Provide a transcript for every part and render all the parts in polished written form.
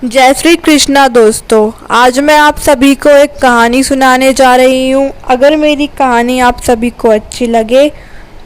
जय श्री कृष्णा दोस्तों। आज मैं आप सभी को एक कहानी सुनाने जा रही हूँ। अगर मेरी कहानी आप सभी को अच्छी लगे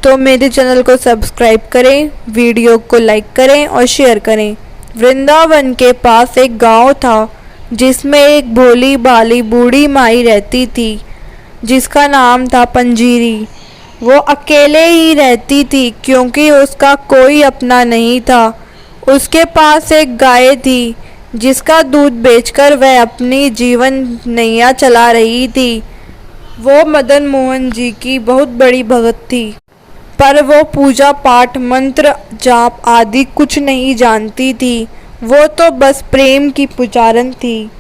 तो मेरे चैनल को सब्सक्राइब करें, वीडियो को लाइक करें और शेयर करें। वृंदावन के पास एक गांव था जिसमें एक भोली भाली बूढ़ी माई रहती थी जिसका नाम था पंजीरी। वो अकेले ही रहती थी क्योंकि उसका कोई अपना नहीं था। उसके पास एक गाय थी जिसका दूध बेचकर वह अपनी जीवन नैया चला रही थी। वो मदन मोहन जी की बहुत बड़ी भगत थी, पर वो पूजा पाठ, मंत्र जाप आदि कुछ नहीं जानती थी। वो तो बस प्रेम की पुजारन थी।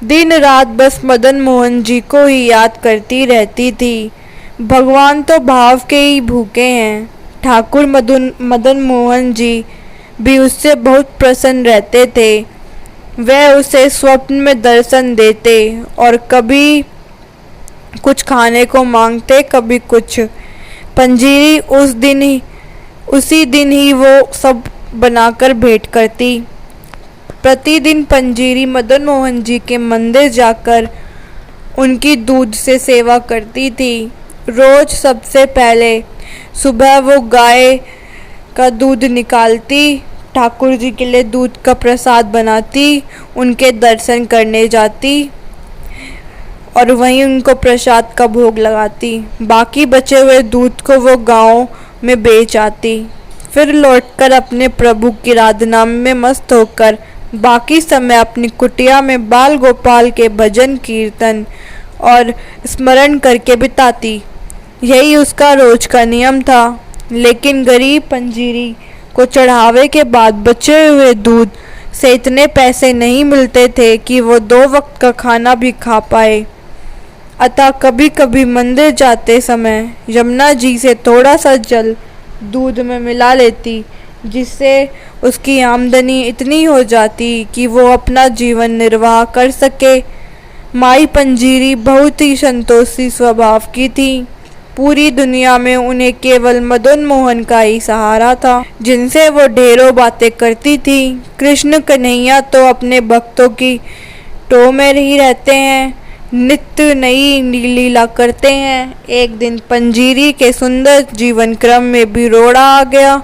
दिन रात बस मदन मोहन जी को ही याद करती रहती थी। भगवान तो भाव के ही भूखे हैं। ठाकुर मदन मोहन जी भी उससे बहुत प्रसन्न रहते थे। वह उसे स्वप्न में दर्शन देते और कभी कुछ खाने को मांगते, कभी कुछ। पंजीरी उसी दिन ही वो सब बनाकर भेंट करती। प्रतिदिन पंजीरी मदन मोहन जी के मंदिर जाकर उनकी दूध से सेवा करती थी। रोज सबसे पहले सुबह वो गाय का दूध निकालती, ठाकुर जी के लिए दूध का प्रसाद बनाती, उनके दर्शन करने जाती और वहीं उनको प्रसाद का भोग लगाती। बाकी बचे हुए दूध को वो गांव में बेच आती। फिर लौटकर अपने प्रभु की आराधना में मस्त होकर बाकी समय अपनी कुटिया में बाल गोपाल के भजन कीर्तन और स्मरण करके बिताती। यही उसका रोज का नियम था। लेकिन गरीब पंजीरी को चढ़ावे के बाद बचे हुए दूध से इतने पैसे नहीं मिलते थे कि वो 2 वक्त का खाना भी खा पाए। अतः कभी कभी मंदिर जाते समय यमुना जी से थोड़ा सा जल दूध में मिला लेती, जिससे उसकी आमदनी इतनी हो जाती कि वो अपना जीवन निर्वाह कर सके। माई पंजीरी बहुत ही संतोषी स्वभाव की थी। पूरी दुनिया में उन्हें केवल मदन मोहन का ही सहारा था, जिनसे वो ढेरों बातें करती थी। कृष्ण कन्हैया तो अपने भक्तों की टो में ही रहते हैं, नित्य नई लीला करते हैं। एक दिन पंजीरी के सुंदर जीवन क्रम में भी रोड़ा आ गया।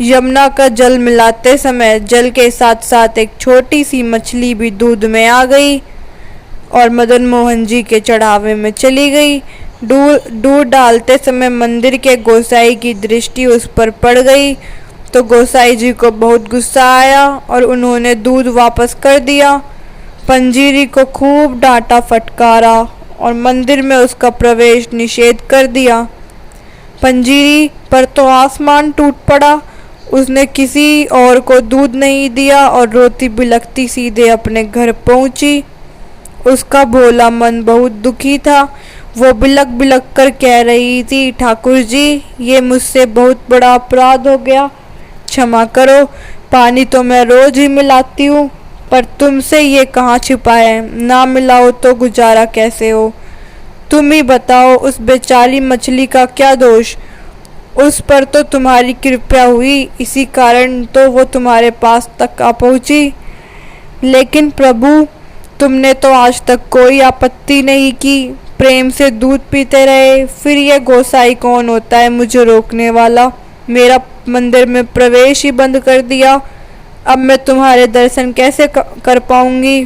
यमुना का जल मिलाते समय जल के साथ साथ एक छोटी सी मछली भी दूध में आ गई और मदन मोहन जी के चढ़ावे में चली गई। दूध डालते समय मंदिर के गोसाई की दृष्टि उस पर पड़ गई तो गोसाई जी को बहुत गुस्सा आया और उन्होंने दूध वापस कर दिया। पंजीरी को खूब डांटा फटकारा और मंदिर में उसका प्रवेश निषेध कर दिया। पंजीरी पर तो आसमान टूट पड़ा। उसने किसी और को दूध नहीं दिया और रोती बिलखती सीधे अपने घर पहुंची। उसका भोला मन बहुत दुखी था। वो बिलख बिलख कर कह रही थी, ठाकुर जी, ये मुझसे बहुत बड़ा अपराध हो गया, क्षमा करो। पानी तो मैं रोज ही मिलाती हूँ, पर तुमसे ये कहाँ छिपा है, ना मिलाओ तो गुजारा कैसे हो। तुम ही बताओ, उस बेचारी मछली का क्या दोष? उस पर तो तुम्हारी कृपा हुई, इसी कारण तो वो तुम्हारे पास तक आ पहुँची। लेकिन प्रभु, तुमने तो आज तक कोई आपत्ति नहीं की, प्रेम से दूध पीते रहे। फिर ये गोसाई कौन होता है मुझे रोकने वाला? मेरा मंदिर में प्रवेश ही बंद कर दिया। अब मैं तुम्हारे दर्शन कैसे कर पाऊंगी?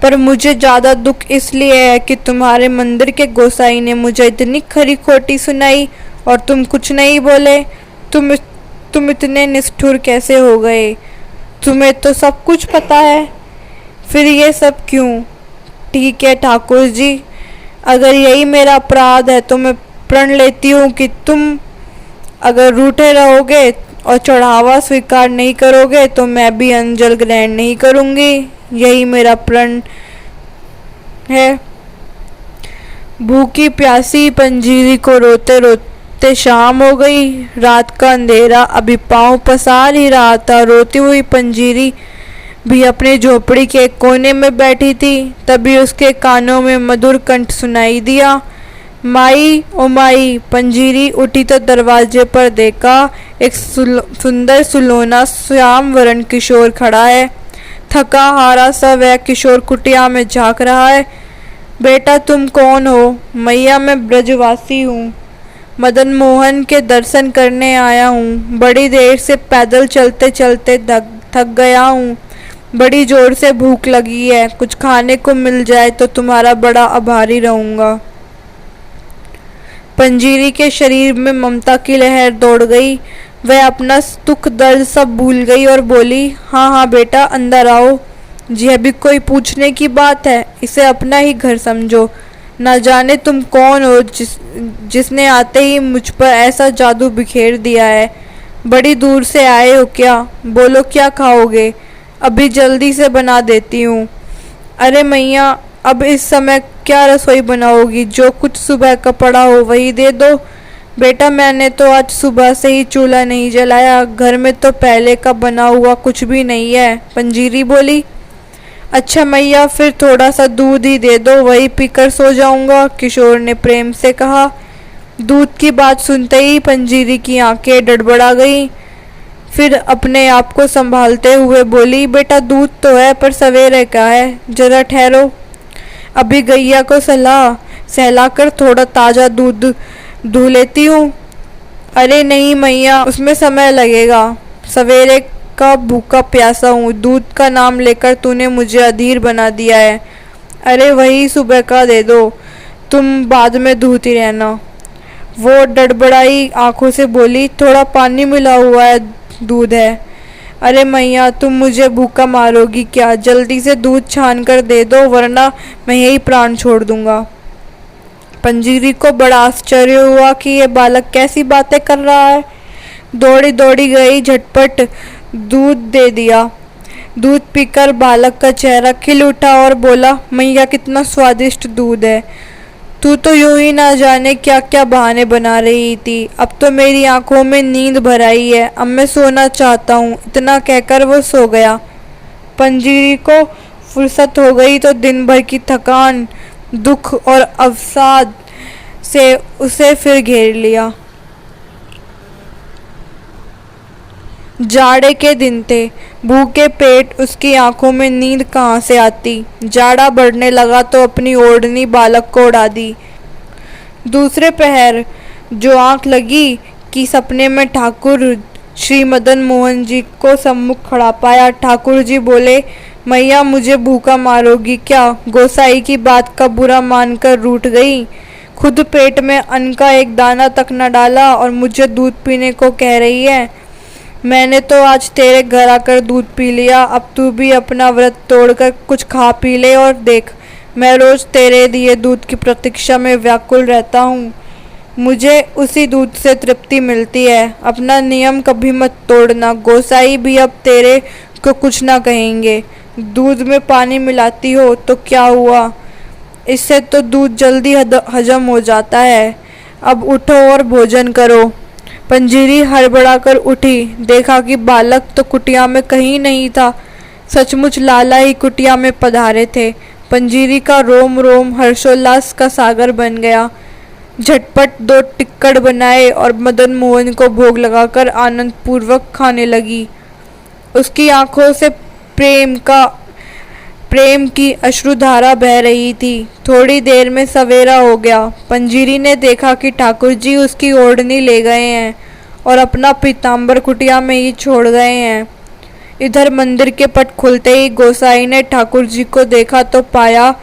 पर मुझे ज़्यादा दुख इसलिए है कि तुम्हारे मंदिर के गोसाई ने मुझे इतनी खरी खोटी सुनाई और तुम कुछ नहीं बोले। तुम इतने निष्ठुर कैसे हो गए? तुम्हें तो सब कुछ पता है, फिर ये सब क्यों? ठीक है ठाकुर जी, अगर यही मेरा अपराध है तो मैं प्रण लेती हूँ कि तुम अगर रूठे रहोगे और चढ़ावा स्वीकार नहीं करोगे तो मैं भी अंजल ग्रहण नहीं करूँगी। यही मेरा प्रण है। भूखी प्यासी पंजीरी को रोते रोते शाम हो गई। रात का अंधेरा अभी पांव पसार ही रहा था। रोती हुई पंजीरी भी अपनी झोपड़ी के कोने में बैठी थी। तभी उसके कानों में मधुर कंठ सुनाई दिया। माई ओ माई, पंजीरी उठी तो दरवाजे पर देखा एक सुंदर सुलोना श्याम वरण किशोर खड़ा है। थका हारा सा वह किशोर कुटिया में झांक रहा है। बेटा तुम कौन हो? मैया मैं ब्रजवासी हूँ, मदन मोहन के दर्शन करने आया हूँ। बड़ी देर से पैदल चलते चलते थक गया हूँ, बड़ी जोर से भूख लगी है, कुछ खाने को मिल जाए तो तुम्हारा बड़ा आभारी रहूँगा। पंजीरी के शरीर में ममता की लहर दौड़ गई। वह अपना दुख दर्द सब भूल गई और बोली, हाँ हाँ बेटा अंदर आओ। जी अभी कोई पूछने की बात है? इसे अपना ही घर समझो। न जाने तुम कौन हो जिसने आते ही मुझ पर ऐसा जादू बिखेर दिया है। बड़ी दूर से आए हो क्या? बोलो क्या खाओगे? अभी जल्दी से बना देती हूँ। अरे मैया अब इस समय क्या रसोई बनाओगी? जो कुछ सुबह का पड़ा हो वही दे दो। बेटा मैंने तो आज सुबह से ही चूल्हा नहीं जलाया, घर में तो पहले का बना हुआ कुछ भी नहीं है, पंजीरी बोली। अच्छा मैया फिर थोड़ा सा दूध ही दे दो, वही पीकर सो जाऊंगा, किशोर ने प्रेम से कहा। दूध की बात सुनते ही पंजीरी की आंखें डड़बड़ा गईं। फिर अपने आप को संभालते हुए बोली, बेटा दूध तो है पर सवेरे का है, जरा ठहरो, अभी गैया को सहलाकर थोड़ा ताज़ा दूध दूह लेती हूँ। अरे नहीं मैया उसमें समय लगेगा, सवेरे का भूखा प्यासा हूँ, दूध का नाम लेकर तूने मुझे अधीर बना दिया है। अरे वही सुबह का दे दो, तुम बाद में दूहती रहना। वो डड़बड़ाई आंखों से बोली, थोड़ा पानी मिला हुआ है दूध है। अरे मैया तुम मुझे भूखा मारोगी क्या? जल्दी से दूध छान कर दे दो वरना मैं यही प्राण छोड़ दूंगा। पंजीरी को बड़ा आश्चर्य हुआ कि ये बालक कैसी बातें कर रहा है। दौड़ी दौड़ी गई, झटपट दूध दे दिया। दूध पीकर बालक का चेहरा खिल उठा और बोला, मैया कितना स्वादिष्ट दूध है। तू तो यूं ही ना जाने क्या क्या बहाने बना रही थी, अब तो मेरी आंखों में नींद भर आई है, अब मैं सोना चाहता हूँ। इतना कहकर वो सो गया। पंजीरी को फुर्सत हो गई तो दिन भर की थकान, दुख और अवसाद से उसे फिर घेर लिया। जाड़े के दिन थे, भूखे पेट उसकी आंखों में नींद कहाँ से आती। जाड़ा बढ़ने लगा तो अपनी ओढ़नी बालक को उड़ा दी। दूसरे पहर जो आंख लगी कि सपने में ठाकुर श्री मदन मोहन जी को सम्मुख खड़ा पाया। ठाकुर जी बोले, मैया मुझे भूखा मारोगी क्या? गोसाई की बात का बुरा मानकर रूठ गई, खुद पेट में अन्न का एक दाना तक न डाला और मुझे दूध पीने को कह रही है। मैंने तो आज तेरे घर आकर दूध पी लिया, अब तू भी अपना व्रत तोड़कर कुछ खा पी ले और देख, मैं रोज तेरे दिए दूध की प्रतीक्षा में व्याकुल रहता हूँ, मुझे उसी दूध से तृप्ति मिलती है। अपना नियम कभी मत तोड़ना, गोसाई भी अब तेरे को कुछ ना कहेंगे। दूध में पानी मिलाती हो तो क्या हुआ, इससे तो दूध जल्दी हजम हो जाता है। अब उठो और भोजन करो। पंजीरी हड़बड़ाकर उठी, देखा कि बालक तो कुटिया में कहीं नहीं था, सचमुच लाला ही कुटिया में पधारे थे। पंजीरी का रोम रोम हर्षोल्लास का सागर बन गया। झटपट 2 टिक्कड़ बनाए और मदन मोहन को भोग लगाकर आनंद पूर्वक खाने लगी। उसकी आंखों से प्रेम की अश्रुधारा बह रही थी। थोड़ी देर में सवेरा हो गया। पंजीरी ने देखा कि ठाकुर जी उसकी ओढ़नी ले गए हैं और अपना पीताम्बर कुटिया में ही छोड़ गए हैं। इधर मंदिर के पट खुलते ही गोसाई ने ठाकुर जी को देखा तो पाया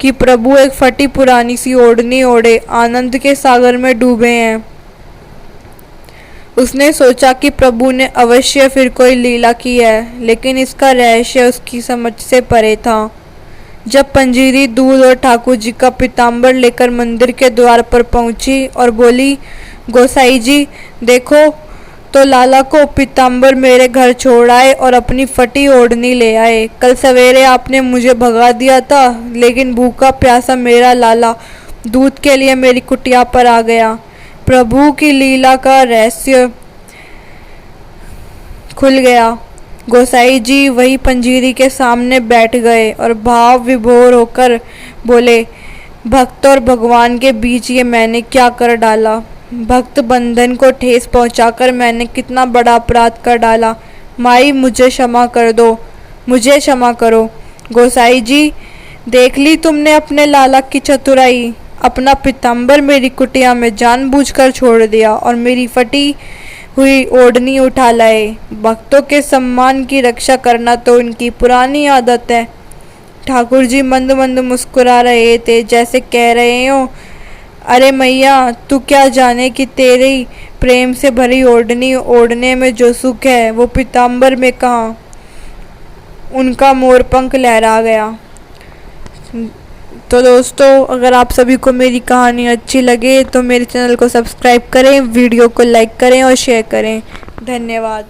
कि प्रभु एक फटी पुरानी सी ओढ़नी ओढ़े आनंद के सागर में डूबे हैं। उसने सोचा कि प्रभु ने अवश्य फिर कोई लीला की है, लेकिन इसका रहस्य उसकी समझ से परे था। जब पंजीरी दूध और ठाकुर जी का पीताम्बर लेकर मंदिर के द्वार पर पहुंची और बोली, गोसाई जी देखो तो लाला को पीताम्बर मेरे घर छोड़ आए और अपनी फटी ओढ़नी ले आए। कल सवेरे आपने मुझे भगा दिया था, लेकिन भूखा प्यासा मेरा लाला दूध के लिए मेरी कुटिया पर आ गया। प्रभु की लीला का रहस्य खुल गया। गोसाई जी वही पंजीरी के सामने बैठ गए और भाव विभोर होकर बोले, भक्त और भगवान के बीच ये मैंने क्या कर डाला। भक्त बंधन को ठेस पहुंचाकर मैंने कितना बड़ा अपराध कर डाला। माई मुझे क्षमा कर दो, मुझे क्षमा करो। गोसाई जी, देख ली तुमने अपने लाला की चतुराई। अपना पीताम्बर मेरी कुटिया में जानबूझकर छोड़ दिया और मेरी फटी हुई ओढ़नी उठा लाए। भक्तों के सम्मान की रक्षा करना तो इनकी पुरानी आदत है। ठाकुर जी मंद मंद मुस्कुरा रहे थे, जैसे कह रहे हो, अरे मैया, तू क्या जाने कि तेरी प्रेम से भरी ओढ़नी ओढ़ने में जो सुख है वो पीताम्बर में कहाँ। उनका मोरपंख लहरा गया। तो दोस्तों, अगर आप सभी को मेरी कहानी अच्छी लगे तो मेरे चैनल को सब्सक्राइब करें, वीडियो को लाइक करें और शेयर करें। धन्यवाद।